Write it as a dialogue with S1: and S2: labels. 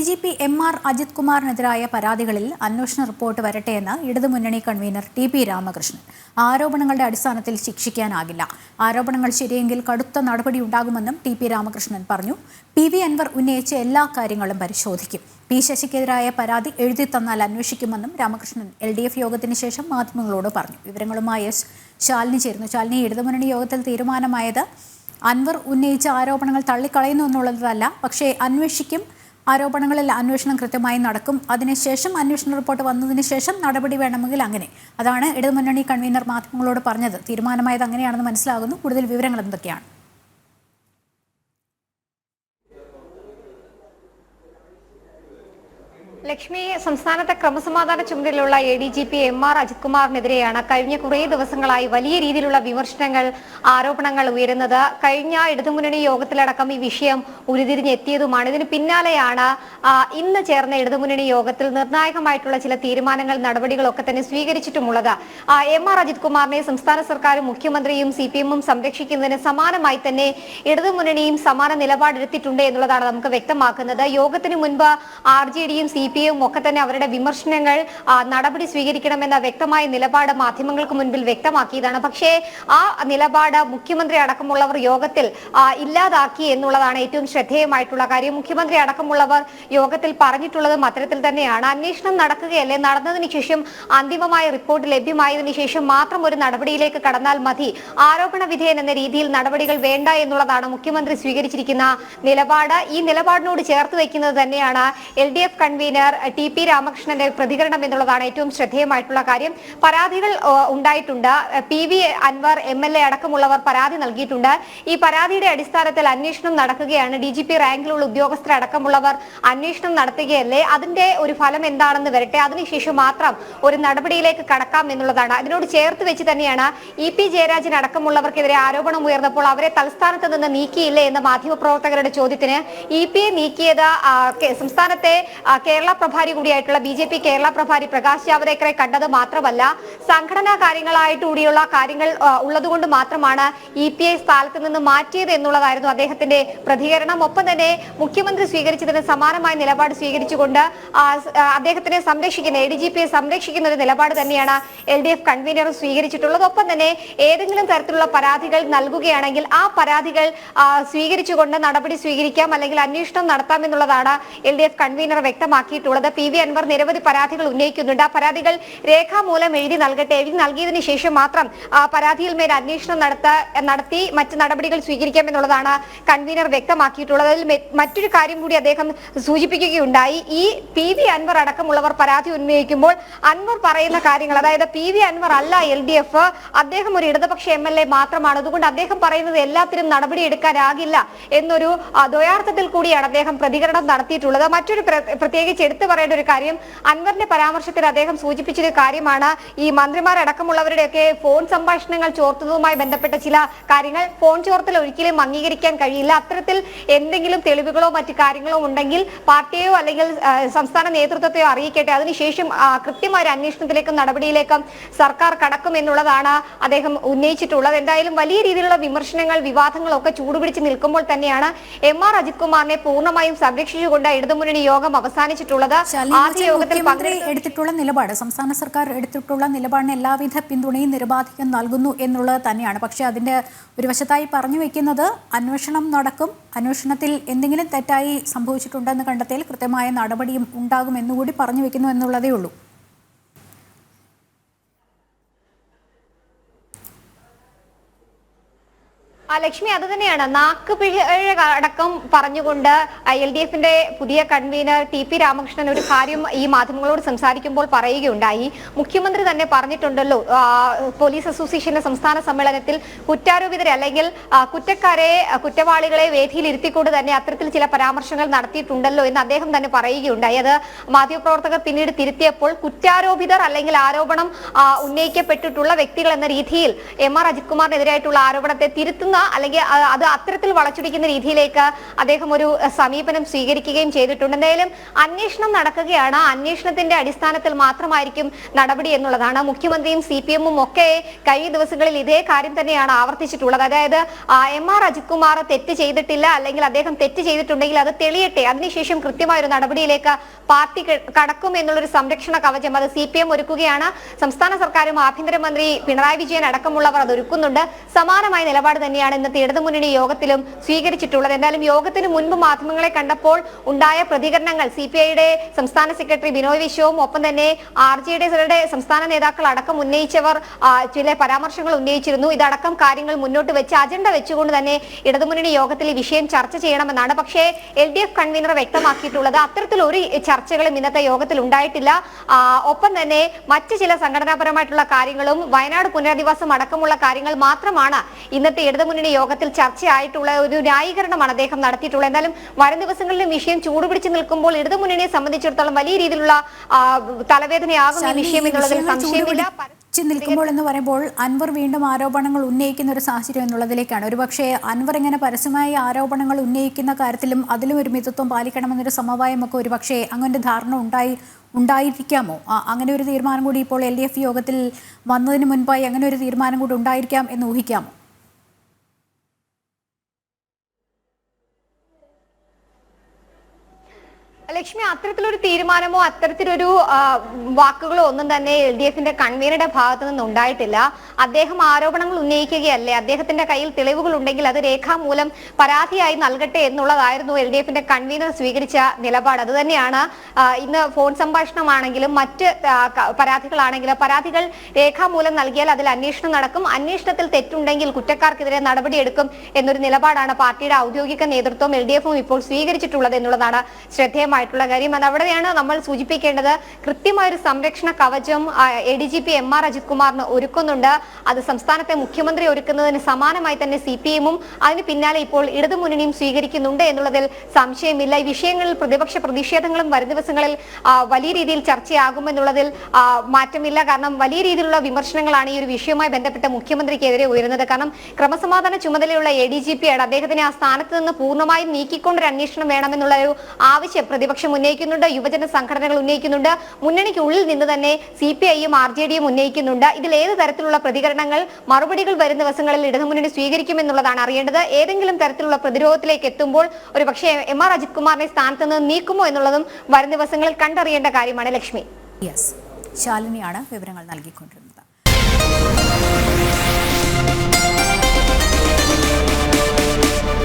S1: ADGP MR Ajith കുമാറിനെതിരായ പരാതികളിൽ അന്വേഷണ report വരട്ടെയെന്ന് ഇടതുമുന്നണി കൺവീനർ TP രാമകൃഷ്ണൻ. ആരോപണങ്ങളുടെ അടിസ്ഥാനത്തിൽ ശിക്ഷിക്കാനാകില്ല. ആരോപണങ്ങൾ ശരിയെങ്കിൽ കടുത്ത നടപടിയുണ്ടാകുമെന്നും TP രാമകൃഷ്ണൻ പറഞ്ഞു. PV അൻവർ ഉന്നയിച്ച എല്ലാ കാര്യങ്ങളും പരിശോധിക്കും. P ശശിക്കെതിരായ പരാതി എഴുതി തന്നാൽ അന്വേഷിക്കുമെന്നും രാമകൃഷ്ണൻ LDF യോഗത്തിന് ശേഷം മാധ്യമങ്ങളോട് പറഞ്ഞു. വിവരങ്ങളുമായി ശാലിനി ചേരുന്നു. ശാലിനി, ഇടതുമുന്നണി യോഗത്തിൽ തീരുമാനമായത് അൻവർ ഉന്നയിച്ച ആരോപണങ്ങൾ തള്ളിക്കളയുന്നു എന്നുള്ളതല്ല, പക്ഷേ അന്വേഷിക്കും. ആരോപണങ്ങളിൽ അന്വേഷണം കൃത്യമായി നടക്കും. അതിനുശേഷം അന്വേഷണ റിപ്പോർട്ട് വന്നതിന് ശേഷം നടപടി വേണമെങ്കിൽ അങ്ങനെ. അതാണ് ഇടതുമുന്നണി കൺവീനർ മാധ്യമങ്ങളോട് പറഞ്ഞത്. തീരുമാനമായത് അങ്ങനെയാണെന്ന് മനസ്സിലാകുന്നു. കൂടുതൽ വിവരങ്ങൾ എന്തൊക്കെയാണ്?
S2: ലക്ഷ്മി, സംസ്ഥാനത്തെ ക്രമസമാധാന ചുമതലയുള്ള ADGP MR അജിത് കുമാറിനെതിരെയാണ് കഴിഞ്ഞ കുറേ ദിവസങ്ങളായി വലിയ രീതിയിലുള്ള വിമർശനങ്ങൾ, ആരോപണങ്ങൾ ഉയരുന്നത്. കഴിഞ്ഞ ഇടതുമുന്നണി യോഗത്തിലടക്കം ഈ വിഷയം ഉരുതിരിഞ്ഞെത്തിയതുമാണ്. ഇതിന് പിന്നാലെയാണ് ഇന്ന് ചേർന്ന ഇടതുമുന്നണി യോഗത്തിൽ നിർണായകമായിട്ടുള്ള ചില തീരുമാനങ്ങൾ, നടപടികളൊക്കെ തന്നെ സ്വീകരിച്ചിട്ടുമുള്ളത്. MR അജിത് കുമാറിനെ സംസ്ഥാന സർക്കാരും മുഖ്യമന്ത്രിയും CPM-ഉം സംരക്ഷിക്കുന്നതിന് സമാനമായി തന്നെ ഇടതുമുന്നണിയും സമാന നിലപാടെടുത്തിട്ടുണ്ട് എന്നുള്ളതാണ് നമുക്ക് വ്യക്തമാക്കുന്നത്. യോഗത്തിന് മുൻപ് RJD-യും CPM ഒക്കെ തന്നെ അവരുടെ വിമർശനങ്ങൾ, നടപടി സ്വീകരിക്കണമെന്ന വ്യക്തമായ നിലപാട് മാധ്യമങ്ങൾക്ക് മുൻപിൽ വ്യക്തമാക്കിയതാണ്. പക്ഷേ ആ നിലപാട് മുഖ്യമന്ത്രി അടക്കമുള്ളവർ യോഗത്തിൽ ഇല്ലാതാക്കി എന്നുള്ളതാണ് ഏറ്റവും ശ്രദ്ധേയമായിട്ടുള്ള കാര്യം. മുഖ്യമന്ത്രി അടക്കമുള്ളവർ യോഗത്തിൽ പറഞ്ഞിട്ടുള്ളതും അത്തരത്തിൽ തന്നെയാണ്. അന്വേഷണം നടക്കുകയല്ലേ, നടന്നതിന് ശേഷം അന്തിമമായ റിപ്പോർട്ട് ലഭ്യമായതിനു ശേഷം മാത്രം ഒരു നടപടിയിലേക്ക് കടന്നാൽ മതി, ആരോപണ വിധേയൻ എന്ന രീതിയിൽ നടപടികൾ വേണ്ട എന്നുള്ളതാണ് മുഖ്യമന്ത്രി സ്വീകരിച്ചിരിക്കുന്ന നിലപാട്. ഈ നിലപാടിനോട് ചേർത്ത് വയ്ക്കുന്നത് തന്നെയാണ് LDF കൺവീനർ TP രാമകൃഷ്ണന്റെ പ്രതികരണം എന്നുള്ളതാണ് ഏറ്റവും ശ്രദ്ധേയമായിട്ടുള്ള കാര്യം. പരാതികൾ ഉണ്ടായിട്ടുണ്ട്. PV അൻവർ MLA അടക്കമുള്ളവർ പരാതി നൽകിയിട്ടുണ്ട്. ഈ പരാതിയുടെ അടിസ്ഥാനത്തിൽ അന്വേഷണം നടക്കുകയാണ്. DGP റാങ്കിലുള്ള ഉദ്യോഗസ്ഥരടക്കമുള്ളവർ അന്വേഷണം നടത്തുകയല്ലേ, അതിന്റെ ഒരു ഫലം എന്താണെന്ന് വരട്ടെ, അതിനുശേഷം മാത്രം ഒരു നടപടിയിലേക്ക് കടക്കാം എന്നുള്ളതാണ്. അതിനോട് ചേർത്ത് വെച്ച് തന്നെയാണ് EP ജയരാജൻ അടക്കമുള്ളവർക്കെതിരെ ആരോപണം ഉയർന്നപ്പോൾ അവരെ തലസ്ഥാനത്ത് നിന്ന് നീക്കിയില്ലേ എന്ന മാധ്യമപ്രവർത്തകരുടെ ചോദ്യത്തിന് EP-യെ നീക്കിയത് സംസ്ഥാനത്തെ കേരള പ്രഭാരി കൂടിയായിട്ടുള്ള BJP കേരള പ്രഭാരി പ്രകാശ് ജാവദേക്കറെ കണ്ടത് മാത്രമല്ല, സംഘടനാ കാര്യങ്ങളായിട്ടുകൂടിയുള്ള കാര്യങ്ങൾ ഉള്ളതുകൊണ്ട് മാത്രമാണ് EP-യെ സ്ഥലത്ത് നിന്ന് മാറ്റിയത് എന്നുള്ളതായിരുന്നു അദ്ദേഹത്തിന്റെ പ്രതികരണം. ഒപ്പം തന്നെ മുഖ്യമന്ത്രി സ്വീകരിച്ചതിന് സമാനമായ നിലപാട് സ്വീകരിച്ചുകൊണ്ട് അദ്ദേഹത്തിനെ സംരക്ഷിക്കുന്ന, ADGP-യെ സംരക്ഷിക്കുന്ന ഒരു നിലപാട് തന്നെയാണ് LDF കൺവീനർ സ്വീകരിച്ചിട്ടുള്ളത്. ഒപ്പം തന്നെ ഏതെങ്കിലും തരത്തിലുള്ള പരാതികൾ നൽകുകയാണെങ്കിൽ ആ പരാതികൾ സ്വീകരിച്ചുകൊണ്ട് നടപടി സ്വീകരിക്കാം, അല്ലെങ്കിൽ അന്വേഷണം നടത്താം എന്നുള്ളതാണ് LDF കൺവീനർ വ്യക്തമാക്കിയിട്ടുള്ളത്. PV അൻവർ നിരവധി പരാതികൾ ഉന്നയിക്കുന്നുണ്ട്. ആ പരാതികൾ രേഖാമൂലം എഴുതി നൽകട്ടെ, എഴുതി നൽകിയതിനു ശേഷം മാത്രം പരാതിയിൽ മേൽ അന്വേഷണം നടത്തി മറ്റ് നടപടികൾ സ്വീകരിക്കാമെന്നുള്ളതാണ് കൺവീനർ വ്യക്തമാക്കിയിട്ടുള്ളത്. അതിൽ മറ്റൊരു കാര്യം കൂടി അദ്ദേഹം സൂചിപ്പിക്കുകയുണ്ടായി. ഈ PV അൻവർ അടക്കമുള്ളവർ പരാതി ഉന്നയിക്കുമ്പോൾ അൻവർ പറയുന്ന കാര്യങ്ങൾ, അതായത് PV അൻവർ അല്ല LDF, അദ്ദേഹം ഒരു ഇടതുപക്ഷ MLA മാത്രമാണ്, അതുകൊണ്ട് അദ്ദേഹം പറയുന്നത് എല്ലാത്തിനും നടപടി എടുക്കാനാകില്ല എന്നൊരു ദ്വയാർത്ഥത്തിൽ കൂടിയാണ് അദ്ദേഹം പ്രതികരണം നടത്തിയിട്ടുള്ളത്. മറ്റൊരു പ്രത്യേകിച്ച് എടുത്തു പറയേണ്ട ഒരു കാര്യം, അൻവറിന്റെ പരാമർശത്തിൽ അദ്ദേഹം സൂചിപ്പിച്ചൊരു കാര്യമാണ് ഈ മന്ത്രിമാരടക്കമുള്ളവരുടെയൊക്കെ ഫോൺ സംഭാഷണങ്ങൾ ചോർത്തുന്നതുമായി ബന്ധപ്പെട്ട ചില കാര്യങ്ങൾ. ഫോൺ ചോർത്തൽ ഒരിക്കലും അംഗീകരിക്കാൻ കഴിയില്ല. അത്തരത്തിൽ എന്തെങ്കിലും തെളിവുകളോ മറ്റു കാര്യങ്ങളോ ഉണ്ടെങ്കിൽ പാർട്ടിയോ അല്ലെങ്കിൽ സംസ്ഥാന നേതൃത്വത്തെയോ അറിയിക്കട്ടെ, അതിനുശേഷം കൃത്യമായ ഒരു അന്വേഷണത്തിലേക്കും നടപടിയിലേക്കും സർക്കാർ കടക്കും എന്നുള്ളതാണ് അദ്ദേഹം ഉന്നയിച്ചിട്ടുള്ളത്. എന്തായാലും വലിയ രീതിയിലുള്ള വിമർശനങ്ങൾ, വിവാദങ്ങളൊക്കെ ചൂടുപിടിച്ച് നിൽക്കുമ്പോൾ തന്നെയാണ് MR അജിത് കുമാറിനെ പൂർണ്ണമായും സംരക്ഷിച്ചുകൊണ്ട് ഇടതുമുന്നണി യോഗം അവസാനിച്ചിട്ടുള്ളത്. ആദ്യ യോഗത്തിൽ
S1: എടുത്തിട്ടുള്ള നിലപാട്, സംസ്ഥാന സർക്കാർ എടുത്തിട്ടുള്ള നിലപാടിന് എല്ലാവിധ പിന്തുണയും നിരുപാധികം നൽകുന്നു എന്നുള്ളത് തന്നെയാണ്. പക്ഷേ അതിന്റെ ഒരു വശത്തായി പറഞ്ഞു വെക്കുന്നത് അന്വേഷണം നടക്കും, അന്വേഷണത്തിൽ എന്തെങ്കിലും തെറ്റായി സംഭവിച്ചിട്ടുണ്ടെന്ന് കണ്ടെത്തിയാൽ കൃത്യമായ നടപടിയും ഉണ്ടാകുമെന്നുകൂടി പറഞ്ഞു വെക്കുന്നു എന്നുള്ളതേ ഉള്ളൂ.
S2: ലക്ഷ്മി, അത് തന്നെയാണ്. നാക്കുപിഴ അടക്കം പറഞ്ഞുകൊണ്ട് LDF-ന്റെ പുതിയ കൺവീനർ TP രാമകൃഷ്ണൻ ഒരു കാര്യം ഈ മാധ്യമങ്ങളോട് സംസാരിക്കുമ്പോൾ പറയുകയുണ്ടായി. മുഖ്യമന്ത്രി തന്നെ പറഞ്ഞിട്ടുണ്ടല്ലോ, പോലീസ് അസോസിയേഷന്റെ സംസ്ഥാന സമ്മേളനത്തിൽ കുറ്റാരോപിതരെ അല്ലെങ്കിൽ കുറ്റവാളികളെ വേദിയിൽ ഇരുത്തിക്കൊണ്ട് തന്നെ അത്തരത്തിൽ ചില പരാമർശങ്ങൾ നടത്തിയിട്ടുണ്ടല്ലോ എന്ന് അദ്ദേഹം തന്നെ പറയുകയുണ്ടായി. അത് മാധ്യമപ്രവർത്തകർ പിന്നീട് തിരുത്തിയപ്പോൾ കുറ്റാരോപിതർ അല്ലെങ്കിൽ ആരോപണം ഉന്നയിക്കപ്പെട്ടിട്ടുള്ള വ്യക്തികൾ എന്ന രീതിയിൽ MR അജിത് കുമാറിനെതിരായിട്ടുള്ള ആരോപണത്തെ തിരുത്തുന്ന അല്ലെങ്കിൽ അത് അത്തരത്തിൽ വളച്ചൊടിക്കുന്ന രീതിയിലേക്ക് അദ്ദേഹം ഒരു സമീപനം സ്വീകരിക്കുകയും ചെയ്തിട്ടുണ്ട്. എന്തായാലും അന്വേഷണം നടക്കുകയാണ്. അന്വേഷണത്തിന്റെ അടിസ്ഥാനത്തിൽ മാത്രമായിരിക്കും നടപടി എന്നുള്ളതാണ്. മുഖ്യമന്ത്രിയും CPM-ഉം ഒക്കെ കഴിഞ്ഞ ദിവസങ്ങളിൽ ഇതേ കാര്യം തന്നെയാണ് ആവർത്തിച്ചിട്ടുള്ളത്. അതായത് MR അജിത് കുമാർ തെറ്റ് ചെയ്തിട്ടില്ല, അല്ലെങ്കിൽ അദ്ദേഹം തെറ്റ് ചെയ്തിട്ടുണ്ടെങ്കിൽ അത് തെളിയട്ടെ, അതിനുശേഷം കൃത്യമായ ഒരു നടപടിയിലേക്ക് പാർട്ടി കടക്കും എന്നുള്ളൊരു സംരക്ഷണ കവചം അത് CPM ഒരുക്കുകയാണ്. സംസ്ഥാന സർക്കാരും ആഭ്യന്തരമന്ത്രി പിണറായി വിജയൻ അടക്കമുള്ളവർ അത് ഒരുക്കുന്നുണ്ട്. സമാനമായ നിലപാട് തന്നെയാണ് ഇന്നത്തെ ഇടതുമുന്നണി യോഗത്തിലും സ്വീകരിച്ചിട്ടുള്ളത്. എന്തായാലും യോഗത്തിന് മുൻപ് മാധ്യമങ്ങളെ കണ്ടപ്പോൾ ഉണ്ടായ പ്രതികരണങ്ങൾ CPI-യുടെ സംസ്ഥാന സെക്രട്ടറി ബിനോയ് വിശ്വവും ഒപ്പം തന്നെ RJD-യുടെ സംസ്ഥാന നേതാക്കൾ അടക്കം ഉന്നയിച്ചവർ ചില പരാമർശങ്ങൾ ഉന്നയിച്ചിരുന്നു. ഇതടക്കം കാര്യങ്ങൾ മുന്നോട്ട് വെച്ച് അജണ്ട വെച്ചുകൊണ്ട് തന്നെ ഇടതുമുന്നണി യോഗത്തിൽ ഈ വിഷയം ചർച്ച ചെയ്യണമെന്നാണ്. പക്ഷേ LDF കൺവീനർ വ്യക്തമാക്കിയിട്ടുള്ളത് അത്തരത്തിൽ ഒരു ചർച്ചകളും ഇന്നത്തെ യോഗത്തിൽ ഉണ്ടായിട്ടില്ല. ഒപ്പം തന്നെ മറ്റ് ചില സംഘടനാപരമായിട്ടുള്ള കാര്യങ്ങളും വയനാട് പുനരധിവാസം അടക്കമുള്ള കാര്യങ്ങൾ മാത്രമാണ് ഇന്നത്തെ ഇടതുമുന്നണി യോഗത്തിൽ ചർച്ചയായിട്ടുള്ള ഒരു ന്യായീകരണമാണ് അദ്ദേഹം നടത്തിയിട്ടുള്ളത്. എന്തായാലും വരും ദിവസങ്ങളിലും വിഷയം ചൂടുപിടിച്ച് നിൽക്കുമ്പോൾ ഇടതുമുന്നണിയെ സംബന്ധിച്ചിടത്തോളം വലിയ രീതിയിലുള്ള തലവേദനയാകും ഈ വിഷയം എന്നുള്ളതിൽ സംശയമില്ല.
S1: നിൽക്കുമ്പോൾ എന്ന് പറയുമ്പോൾ അൻവർ വീണ്ടും ആരോപണങ്ങൾ ഉന്നയിക്കുന്ന ഒരു സാഹചര്യം എന്നുള്ളതിലേക്കാണ്. ഒരുപക്ഷെ അൻവർ ഇങ്ങനെ പരസ്യമായി ആരോപണങ്ങൾ ഉന്നയിക്കുന്ന കാര്യത്തിലും അതിലും ഒരു മിതത്വം പാലിക്കണമെന്നൊരു സമവായമൊക്കെ ഒരുപക്ഷെ അങ്ങനെ ധാരണ ഉണ്ടായിരിക്കാമോ? അങ്ങനെ ഒരു തീരുമാനം കൂടി ഇപ്പോൾ LDF യോഗത്തിൽ വന്നതിന് മുൻപായി അങ്ങനെ ഒരു തീരുമാനം കൂടി ഉണ്ടായിരിക്കാം എന്ന് ഊഹിക്കാമോ?
S2: ലക്ഷ്മി, അത്തരത്തിലൊരു തീരുമാനമോ അത്തരത്തിലൊരു വാക്കുകളോ ഒന്നും തന്നെ LDF-ന്റെ കൺവീനറുടെ ഭാഗത്തു നിന്ന് ഉണ്ടായിട്ടില്ല. അദ്ദേഹം ആരോപണങ്ങൾ ഉന്നയിക്കുകയല്ലേ, അദ്ദേഹത്തിന്റെ കയ്യിൽ തെളിവുകൾ ഉണ്ടെങ്കിൽ അത് രേഖാമൂലം പരാതിയായി നൽകട്ടെ എന്നുള്ളതായിരുന്നു LDF-ന്റെ കൺവീനർ സ്വീകരിച്ച നിലപാട്. അത് തന്നെയാണ് ഇന്ന് ഫോൺ സംഭാഷണമാണെങ്കിലും മറ്റ് പരാതികളാണെങ്കിലും പരാതികൾ രേഖാമൂലം നൽകിയാൽ അതിൽ അന്വേഷണം നടക്കും, അന്വേഷണത്തിൽ തെറ്റുണ്ടെങ്കിൽ കുറ്റക്കാർക്കെതിരെ നടപടിയെടുക്കും എന്നൊരു നിലപാടാണ് പാർട്ടിയുടെ ഔദ്യോഗിക നേതൃത്വം LDF-ഉം ഇപ്പോൾ സ്വീകരിച്ചിട്ടുള്ളത് എന്നുള്ളതാണ് ശ്രദ്ധേയമായിട്ടുള്ള കാര്യം. അത് അവിടെയാണ് നമ്മൾ സൂചിപ്പിക്കേണ്ടത്. കൃത്യമായൊരു സംരക്ഷണ കവചം ADGP MR അജിത് കുമാറിന് ഒരുക്കുന്നുണ്ട്. അത് സംസ്ഥാനത്തെ മുഖ്യമന്ത്രി ഒരുക്കുന്നതിന് സമാനമായി തന്നെ CPM-ഉം അതിന് പിന്നാലെ ഇപ്പോൾ ഇടതുമുന്നണിയും സ്വീകരിക്കുന്നുണ്ട് എന്നുള്ളതിൽ സംശയമില്ല. ഈ വിഷയങ്ങളിൽ പ്രതിപക്ഷ പ്രതിഷേധങ്ങളും വരും ദിവസങ്ങളിൽ വലിയ രീതിയിൽ ചർച്ചയാകുമെന്നുള്ളതിൽ മാറ്റമില്ല. കാരണം വലിയ രീതിയിലുള്ള വിമർശനങ്ങളാണ് ഈ ഒരു വിഷയവുമായി ബന്ധപ്പെട്ട് മുഖ്യമന്ത്രിക്കെതിരെ ഉയരുന്നത്. കാരണം ക്രമസമാധാന ചുമതലയുള്ള ADGP-യാണ്, അദ്ദേഹത്തിനെ ആ സ്ഥാനത്ത് നിന്ന് പൂർണ്ണമായും നീക്കിക്കൊണ്ടൊരു അന്വേഷണം വേണമെന്നുള്ള ഒരു ആവശ്യം പ്രതിപക്ഷം ഉന്നയിക്കുന്നുണ്ട്, യുവജന സംഘടനകൾ ഉന്നയിക്കുന്നുണ്ട്, മുന്നണിക്കുള്ളിൽ നിന്ന് തന്നെ CPI-യും RJD-യും ഉന്നയിക്കുന്നുണ്ട്. ഇതിൽ ഏത് തരത്തിലുള്ള പ്രതികരണങ്ങൾ മറുപടികൾ വരുന്ന ദിവസങ്ങളിൽ ഇടതുമുന്നണി സ്വീകരിക്കുമെന്നുള്ളതാണ് അറിയേണ്ടത്. ഏതെങ്കിലും തരത്തിലുള്ള പ്രതിരോധത്തിലേക്ക് എത്തുമ്പോൾ ഒരു പക്ഷേ MR അജിത് കുമാറിനെ സ്ഥാനത്ത് നിന്ന് നീക്കുമോ എന്നുള്ളതും വരും ദിവസങ്ങളിൽ കണ്ടറിയേണ്ട കാര്യമാണ്. ലക്ഷ്മി,
S1: ശാലിനിയാണ് വിവരങ്ങൾ നൽകിക്കൊണ്ടിരുന്നത്.